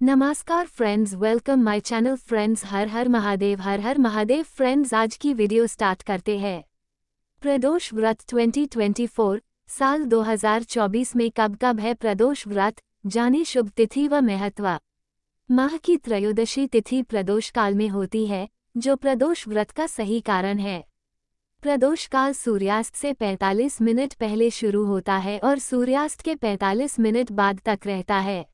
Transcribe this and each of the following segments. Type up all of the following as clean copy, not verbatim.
नमस्कार friends, welcome my channel friends. Her her Mahadev, her her Mahadev friends. आज की video start करते हैं। प्रदोष व्रत 2024 साल 2024 में कब कब है प्रदोष व्रत, जाने शुभ तिथि व महत्व। माह की त्रयोदशी तिथि प्रदोष काल में होती है, जो प्रदोष व्रत का सही कारण है। प्रदोष काल सूर्यास्त से 45 मिनट पहले शुरू होता है और सूर्यास्त के 45 मिनट बाद तक रहता है।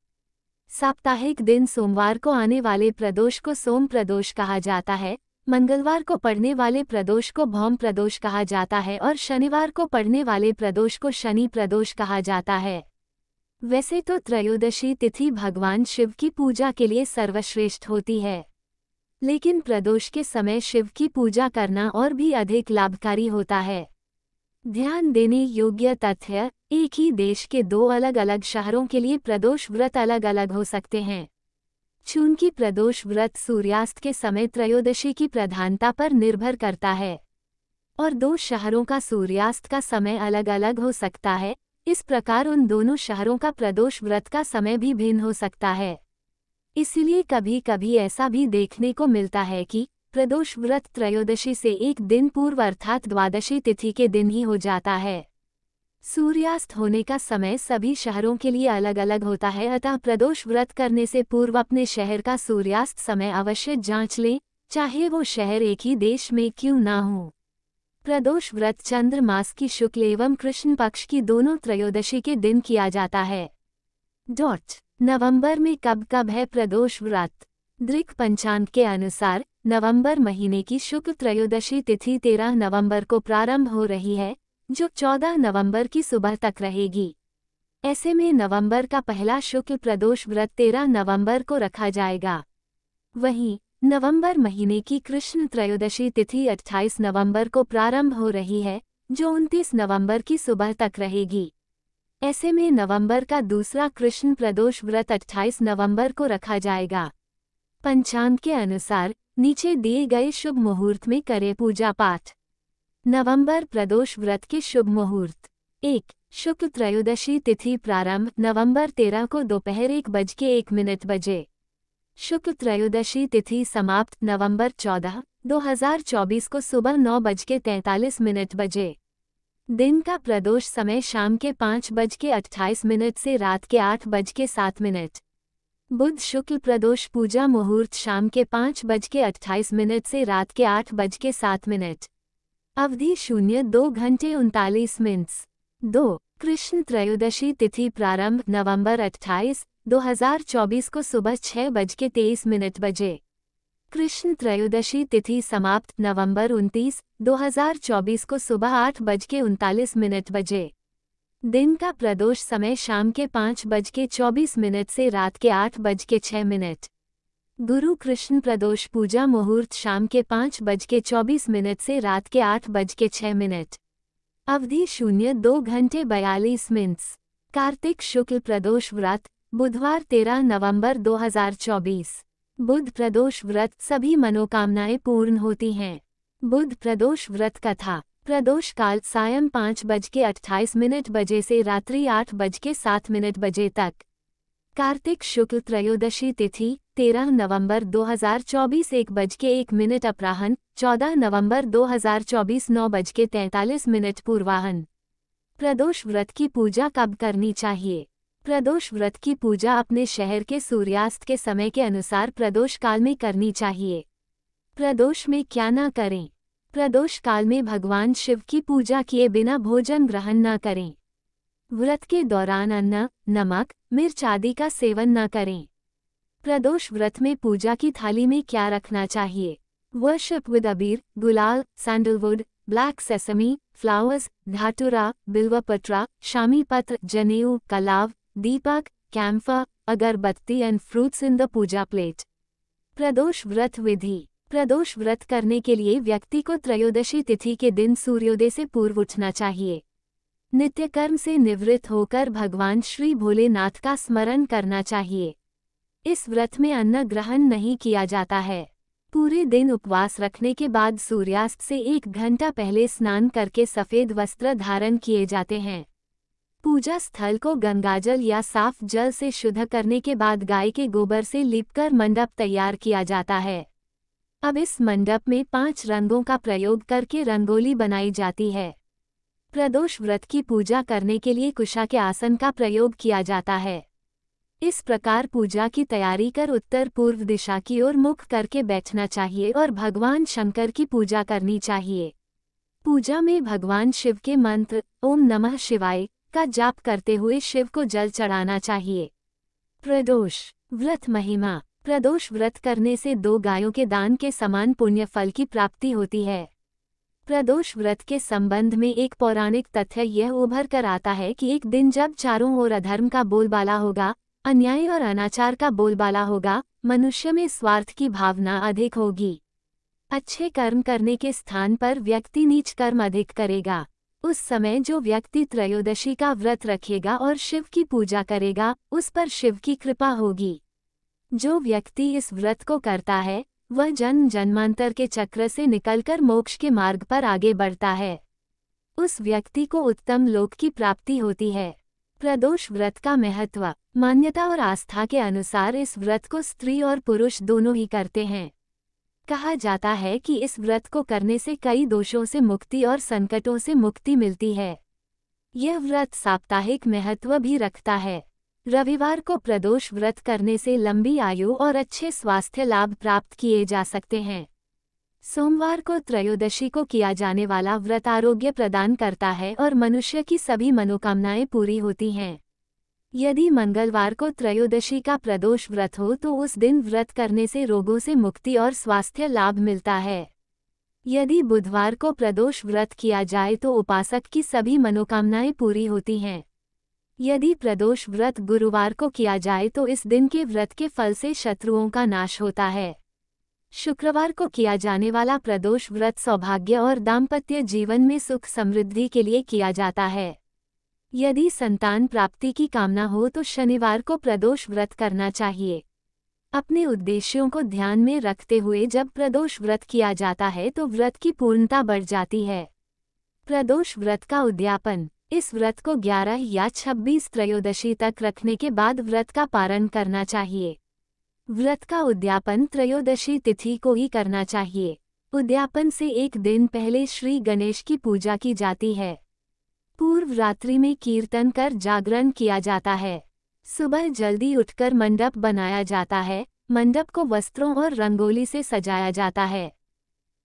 साप्ताहिक दिन सोमवार को आने वाले प्रदोष को सोम प्रदोष कहा जाता है, मंगलवार को पड़ने वाले प्रदोष को भौम प्रदोष कहा जाता है और शनिवार को पड़ने वाले प्रदोष को शनि प्रदोष कहा जाता है। वैसे तो त्रयोदशी तिथि भगवान शिव की पूजा के लिए सर्वश्रेष्ठ होती है, लेकिन प्रदोष के समय शिव की पूजा करना और भी अधिक लाभकारी होता है। ध्यान देने योग्य तथ्य, एक ही देश के दो अलग अलग शहरों के लिए प्रदोष व्रत अलग अलग हो सकते हैं। चूंकि प्रदोष व्रत सूर्यास्त के समय त्रयोदशी की प्रधानता पर निर्भर करता है और दो शहरों का सूर्यास्त का समय अलग अलग हो सकता है, इस प्रकार उन दोनों शहरों का प्रदोष व्रत का समय भी भिन्न हो सकता है। इसलिए कभी कभी ऐसा भी देखने को मिलता है कि प्रदोष व्रत त्रयोदशी से एक दिन पूर्व अर्थात द्वादशी तिथि के दिन ही हो जाता है। सूर्यास्त होने का समय सभी शहरों के लिए अलग अलग होता है, अतः प्रदोष व्रत करने से पूर्व अपने शहर का सूर्यास्त समय अवश्य जांच लें, चाहे वो शहर एक ही देश में क्यों ना हो। प्रदोष व्रत चंद्र मास की शुक्ल एवं कृष्ण पक्ष की दोनों त्रयोदशी के दिन किया जाता है। नवंबर में कब कब है प्रदोष व्रत। दृक पंचांग के अनुसार नवंबर महीने की शुक्ल त्रयोदशी तिथि 13 नवंबर को प्रारंभ हो रही है, जो 14 नवंबर की सुबह तक रहेगी। ऐसे में नवंबर का पहला शुक्ल प्रदोष व्रत 13 नवंबर को रखा जाएगा। वहीं नवंबर महीने की कृष्ण त्रयोदशी तिथि 28 नवंबर को प्रारंभ हो रही है, जो 29 नवंबर की सुबह तक रहेगी। ऐसे में नवंबर का दूसरा कृष्ण प्रदोष व्रत 28 नवंबर को रखा जाएगा। पंचांग के अनुसार नीचे दिए गए शुभ मुहूर्त में करें पूजा पाठ। नवंबर प्रदोष व्रत के शुभ मुहूर्त। 1. शुक्ल त्रयोदशी तिथि प्रारंभ नवंबर 13 को दोपहर 1:01 शुक्ल त्रयोदशी तिथि समाप्त नवंबर 14, 2024 को सुबह 9:43 दिन का प्रदोष समय शाम के 5:28 से रात के 8:07। बुध शुक्ल प्रदोष पूजा मुहूर्त शाम के 5:28 से रात के 8:07। अवधि 02 घंटे 39 मिनट्स। 2. कृष्ण त्रयोदशी तिथि प्रारंभ नवंबर 28, 2024 को सुबह 6:23 कृष्ण त्रयोदशी तिथि समाप्त नवंबर 29, 2024 को सुबह 8:39 दिन का प्रदोष समय शाम के 5:24 से रात के 8:06। गुरु कृष्ण प्रदोष पूजा मुहूर्त शाम के 5:24 से रात के 8:06। अवधि 02 घंटे 42 मिनट्स। कार्तिक शुक्ल प्रदोष व्रत बुधवार 13 नवंबर 2024। बुध प्रदोष व्रत सभी मनोकामनाएं पूर्ण होती हैं। बुध प्रदोष व्रत कथा। प्रदोष काल सायं 5:28 से रात्रि 8:07 तक। कार्तिक शुक्ल त्रयोदशी तिथि 13 नवंबर 2024 1:01 अपराह्न, 14 नवंबर 2024 9:43 पूर्वाह्न। प्रदोष व्रत की पूजा कब करनी चाहिए। प्रदोष व्रत की पूजा अपने शहर के सूर्यास्त के समय के अनुसार प्रदोष काल में करनी चाहिए। प्रदोष में क्या न करें। प्रदोष काल में भगवान शिव की पूजा किए बिना भोजन ग्रहण न करें। व्रत के दौरान अन्न, नमक, मिर्च आदि का सेवन न करें। प्रदोष व्रत में पूजा की थाली में क्या रखना चाहिए। Worship with abir, gulal, sandalwood, black sesame, flowers, dhatura, bilvapatra, shami patra, janeu, kalava, deepak, camphor, agarbatti and fruits in the puja plate. Pradosh vrat vidhi. प्रदोष व्रत करने के लिए व्यक्ति को त्रयोदशी तिथि के दिन सूर्योदय से पूर्व उठना चाहिए। नित्य कर्म से निवृत्त होकर भगवान श्री भोलेनाथ का स्मरण करना चाहिए। इस व्रत में अन्न ग्रहण नहीं किया जाता है। पूरे दिन उपवास रखने के बाद सूर्यास्त से 1 घंटा पहले स्नान करके सफेद वस्त्र धारण किए जाते हैं। पूजा स्थल को गंगाजल या साफ जल से शुद्ध करने के बाद गाय के गोबर से लीपकर मंडप तैयार किया जाता है। अब इस मंडप में 5 रंगों का प्रयोग करके रंगोली बनाई जाती है। प्रदोष व्रत की पूजा करने के लिए कुशा के आसन का प्रयोग किया जाता है। इस प्रकार पूजा की तैयारी कर उत्तर पूर्व दिशा की ओर मुख करके बैठना चाहिए और भगवान शंकर की पूजा करनी चाहिए। पूजा में भगवान शिव के मंत्र ओम नमः शिवाय का जाप करते हुए शिव को जल चढ़ाना चाहिए। प्रदोष व्रत महिमा। प्रदोष व्रत करने से 2 गायों के दान के समान पुण्य फल की प्राप्ति होती है। प्रदोष व्रत के संबंध में एक पौराणिक तथ्य यह उभर कर आता है कि एक दिन जब चारों ओर अधर्म का बोलबाला होगा, अन्याय और अनाचार का बोलबाला होगा, मनुष्य में स्वार्थ की भावना अधिक होगी। अच्छे कर्म करने के स्थान पर व्यक्ति नीच कर्म अधिक करेगा। उस समय जो व्यक्ति त्रयोदशी का व्रत रखेगा और शिव की पूजा करेगा, उस पर शिव की कृपा होगी। जो व्यक्ति इस व्रत को करता है वह जन्म जन्मांतर के चक्र से निकलकर मोक्ष के मार्ग पर आगे बढ़ता है। उस व्यक्ति को उत्तम लोक की प्राप्ति होती है। प्रदोष व्रत का महत्व। मान्यता और आस्था के अनुसार इस व्रत को स्त्री और पुरुष दोनों ही करते हैं। कहा जाता है कि इस व्रत को करने से कई दोषों से मुक्ति और संकटों से मुक्ति मिलती है। यह व्रत साप्ताहिक महत्व भी रखता है। रविवार को प्रदोष व्रत करने से लंबी आयु और अच्छे स्वास्थ्य लाभ प्राप्त किए जा सकते हैं। सोमवार को त्रयोदशी को किया जाने वाला व्रत आरोग्य प्रदान करता है और मनुष्य की सभी मनोकामनाएं पूरी होती हैं। यदि मंगलवार को त्रयोदशी का प्रदोष व्रत हो तो उस दिन व्रत करने से रोगों से मुक्ति और स्वास्थ्य लाभ मिलता है। यदि बुधवार को प्रदोष व्रत किया जाए तो उपासक की सभी मनोकामनाएं पूरी होती हैं। यदि प्रदोष व्रत गुरुवार को किया जाए तो इस दिन के व्रत के फल से शत्रुओं का नाश होता है। शुक्रवार को किया जाने वाला प्रदोष व्रत सौभाग्य और दाम्पत्य जीवन में सुख समृद्धि के लिए किया जाता है। यदि संतान प्राप्ति की कामना हो तो शनिवार को प्रदोष व्रत करना चाहिए। अपने उद्देश्यों को ध्यान में रखते हुए जब प्रदोष व्रत किया जाता है तो व्रत की पूर्णता बढ़ जाती है। प्रदोष व्रत का उद्यापन। इस व्रत को 11 या 26 त्रयोदशी तक रखने के बाद व्रत का पारण करना चाहिए। व्रत का उद्यापन त्रयोदशी तिथि को ही करना चाहिए। उद्यापन से एक दिन पहले श्री गणेश की पूजा की जाती है। पूर्व रात्रि में कीर्तन कर जागरण किया जाता है। सुबह जल्दी उठकर मंडप बनाया जाता है। मंडप को वस्त्रों और रंगोली से सजाया जाता है।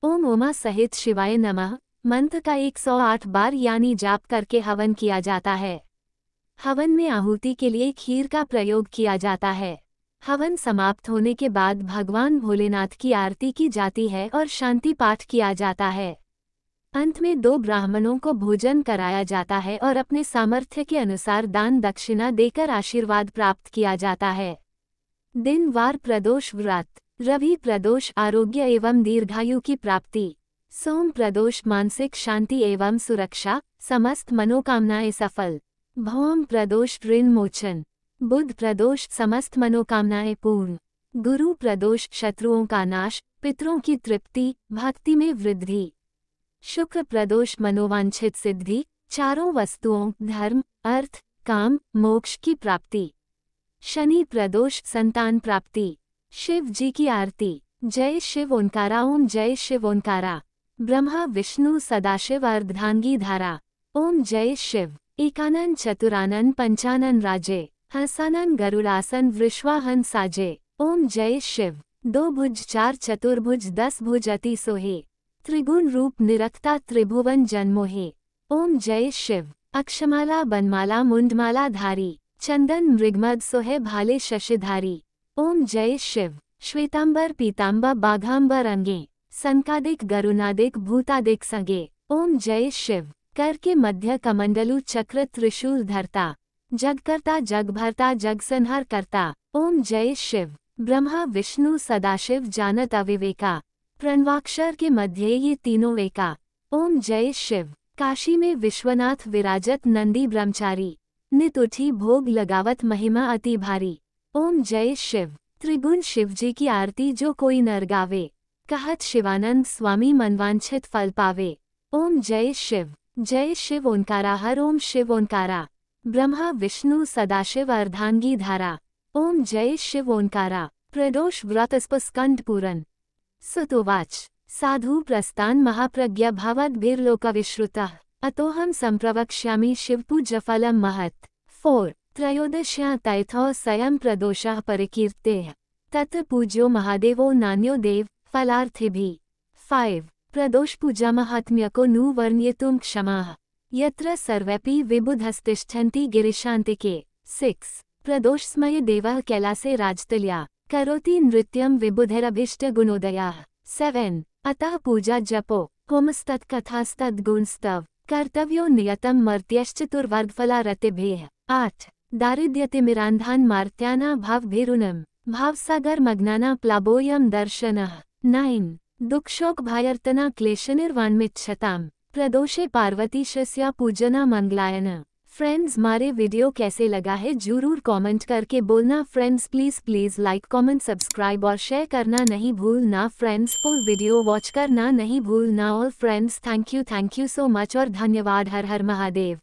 ओम उमा सहित शिवाय नमः मंत्र का 108 बार यानी जाप करके हवन किया जाता है। हवन में आहुति के लिए खीर का प्रयोग किया जाता है। हवन समाप्त होने के बाद भगवान भोलेनाथ की आरती की जाती है और शांति पाठ किया जाता है। अंत में 2 ब्राह्मणों को भोजन कराया जाता है और अपने सामर्थ्य के अनुसार दान दक्षिणा देकर आशीर्वाद प्राप्त किया जाता है। दिन वार प्रदोष व्रत। रवि प्रदोष आरोग्य एवं दीर्घायु की प्राप्ति। सोम प्रदोष मानसिक शांति एवं सुरक्षा, समस्त मनोकामनाएं सफल। भौम प्रदोष ऋण मोचन। बुध प्रदोष समस्त मनोकामनाएं पूर्ण। गुरु प्रदोष शत्रुओं का नाश, पितरों की तृप्ति, भक्ति में वृद्धि। शुक्र प्रदोष मनोवांछित सिद्धि, चारों वस्तुओं धर्म, अर्थ, काम, मोक्ष की प्राप्ति। शनि प्रदोष संतान प्राप्ति। शिव जी की आरती। जय शिव ओंकारा। ओम जय शिव ओंकारा। ब्रह्मा विष्णु सदाशिव अर्धधांगी धारा। ओम जय शिव। एकानन चतुरानन पंचानन राजे। हंसानन गरुड़ासन वृश्वाहन साजे। ओम जय शिव। 2 भुज 4 चतुर्भुज 10 भुज अति सोहे। त्रिगुण रूप निरखता त्रिभुवन जन्मोहे। ओम जय शिव। अक्षमाला बनमाला मुंडमाला धारी। चंदन मृगमद सोहे भाले शशिधारी। ओम जय शिव। श्वेतांबर पीतांबर बाघांबर अंगे। संकादिक गरुनादिक भूतादिक संगे। ओम जय शिव। कर के मध्य कमंडलु चक्र त्रिशूल धरता। जगकर्ता जगभरता जगसंहार करता। ओम जय शिव। ब्रह्मा विष्णु सदाशिव जानत अविवेका। प्रणवाक्षर के मध्य ये तीनों एका। ओम जय शिव। काशी में विश्वनाथ विराजत नंदी ब्रह्मचारी। नित उठी भोग लगावत महिमा अति भारी। ओम जय शिव। त्रिगुण शिवजी की आरती जो कोई नर गावे। कहत शिवानंद स्वामी मनवांछित फल पावे। ओम जय शिव। जय शिव ओंकारा। हर ओम शिव ओंकारा। ब्रह्मा विष्णु सदाशिव अर्धांगी धारा। ओम जय शिव ओंकारा। प्रदोष व्रत स्कंद पूरन। सुतोवाच साधु प्रस्तान महाप्रज्ञा भवद्भिर्लोकविश्रुतः अतोहम संप्रवक्ष्यामि शिवपूज्यफलम महत्। 4 त्रयोदश्या तैथौ स्वयं प्रदोषः परिकीर्तेः तत् पूज्यो महादेवो नान्यो देव फलार्थिभिः। 5 प्रदोष पूजा महात्म्यको नु वर्ण्येतुं क्षमाः यत्र सर्वेऽपि विबुधस्तिष्ठन्ति गिरिशान्तिके। 6 प्रदोष स्मय देवः कैलासे राजतल्या करोति नृत्यं विबुधैरभीष्टगुणोदयाः। 7 अतः पूजा जपो होमस्तत्कथास्तद्गुणस्तव कर्तव्यो नियतं मर्त्यश्चतुर्वर्गफला रतिभिः। 8 दारिद्र्यतिमिरान्धान् मार्त्याना भावभिरुनं भावसागर मग्नाना प्लाबोयं दर्शनः। 9 दुःखशोक भायर्तना क्लेशनिर्वाणमिच्छताम् प्रदोषे पार्वतीशस्या पूजना मंगलायन। फ्रेंड्स हमारे वीडियो कैसे लगा है जरूर कमेंट करके बोलना friends. Please like comment subscribe और शेयर करना नहीं भूलना फ्रेंड्स। फुल वीडियो वॉच करना नहीं भूलना। All friends thank you so much और धन्यवाद। हर हर महादेव।